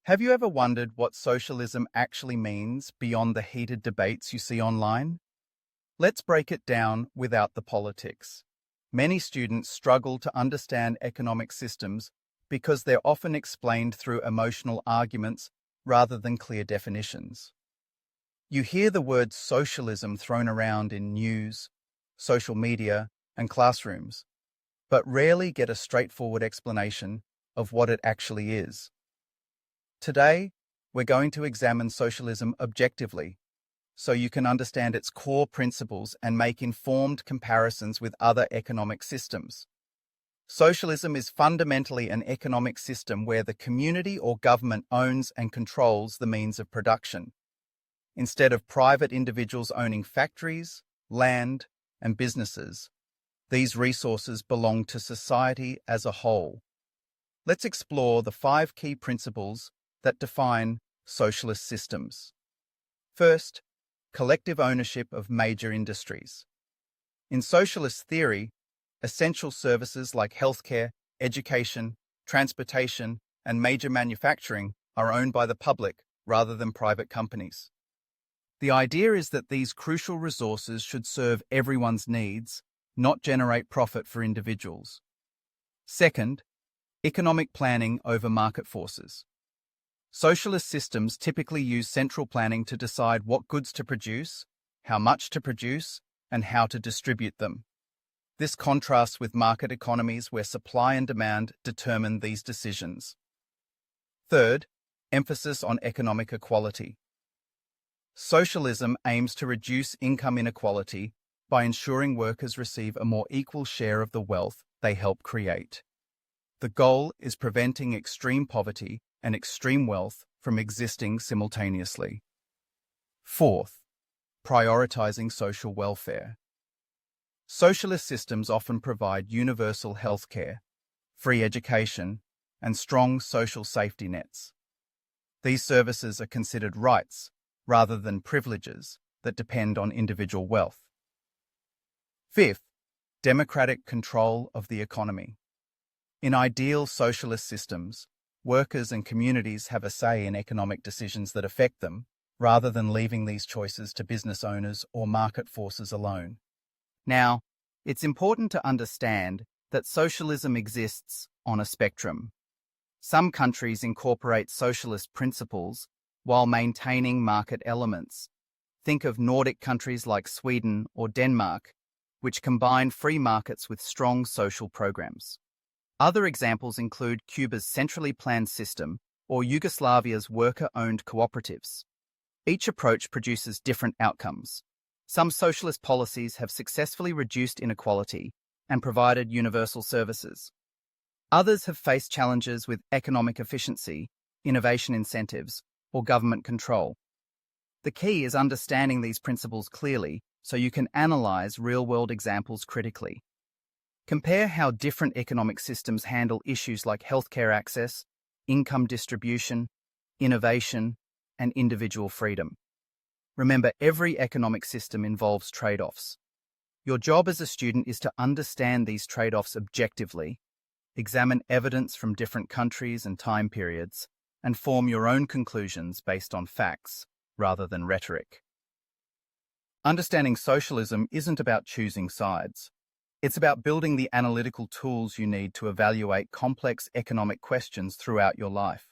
Have you ever wondered what socialism actually means beyond the heated debates you see online? Let's break it down without the politics. Many students struggle to understand economic systems because they're often explained through emotional arguments rather than clear definitions. You hear the word socialism thrown around in news, social media, and classrooms, but rarely get a straightforward explanation of what it actually is. Today, we're going to examine socialism objectively so you can understand its core principles and make informed comparisons with other economic systems. Socialism is fundamentally an economic system where the community or government owns and controls the means of production. Instead of private individuals owning factories, land, and businesses, these resources belong to society as a whole. Let's explore the 5 key principles that define socialist systems. First, collective ownership of major industries. In socialist theory, essential services like healthcare, education, transportation, and major manufacturing are owned by the public rather than private companies. The idea is that these crucial resources should serve everyone's needs, not generate profit for individuals. Second, economic planning over market forces. Socialist systems typically use central planning to decide what goods to produce, how much to produce, and how to distribute them. This contrasts with market economies where supply and demand determine these decisions. Third, emphasis on economic equality. Socialism aims to reduce income inequality by ensuring workers receive a more equal share of the wealth they help create. The goal is preventing extreme poverty and extreme wealth from existing simultaneously. Fourth, prioritizing social welfare. Socialist systems often provide universal health care, free education, and strong social safety nets. These services are considered rights rather than privileges that depend on individual wealth. Fifth, democratic control of the economy. In ideal socialist systems, workers and communities have a say in economic decisions that affect them, rather than leaving these choices to business owners or market forces alone. Now, it's important to understand that socialism exists on a spectrum. Some countries incorporate socialist principles while maintaining market elements. Think of Nordic countries like Sweden or Denmark, which combine free markets with strong social programs. Other examples include Cuba's centrally planned system or Yugoslavia's worker-owned cooperatives. Each approach produces different outcomes. Some socialist policies have successfully reduced inequality and provided universal services. Others have faced challenges with economic efficiency, innovation incentives, or government control. The key is understanding these principles clearly so you can analyze real-world examples critically. Compare how different economic systems handle issues like healthcare access, income distribution, innovation, and individual freedom. Remember, every economic system involves trade-offs. Your job as a student is to understand these trade-offs objectively, examine evidence from different countries and time periods, and form your own conclusions based on facts rather than rhetoric. Understanding socialism isn't about choosing sides. It's about building the analytical tools you need to evaluate complex economic questions throughout your life.